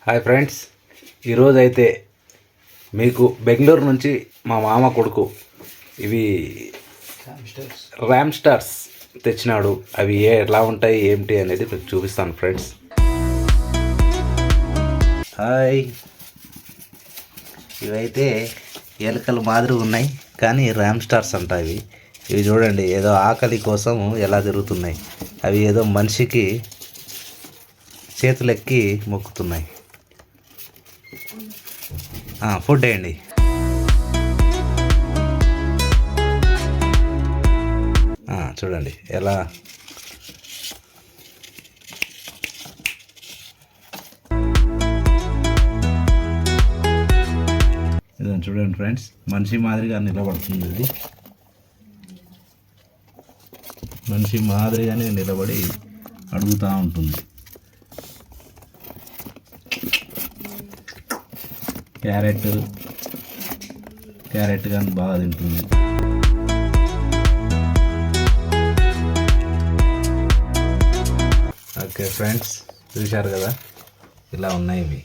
Hi friends, ఈరోజు అయితే మీకు బెంగళూరు నుంచి మా మామ కొడుకు ఇవి ర్యామ్ స్టార్స్ తెచ్చినాడు. అవి ఎలా ఉంటాయి ఏమిటి అనేది మీకు చూపిస్తాను ఫ్రెండ్స్. హాయ్, ఇవైతే ఎలుకలు మాదిరి ఉన్నాయి కానీ ర్యామ్ స్టార్స్ అంట. ఇవి చూడండి, ఏదో ఆకలి కోసం ఎలా తిరుగుతున్నాయి. అవి ఏదో మనిషికి చేతులెక్కి మొక్కుతున్నాయి. ఫుడ్ వేయండి. చూడండి ఎలా ఇదని చూడండి ఫ్రెండ్స్, మనిషి మాదిరిగా నిలబడుతుంది. ఇది మనిషి మాదిరిగానే నిలబడి అడుగుతూ ఉంటుంది. క్యారెట్ కానీ బాగా తింటుంది. ఓకే ఫ్రెండ్స్, చూశారు కదా ఇలా ఉన్నాయి ఇవి.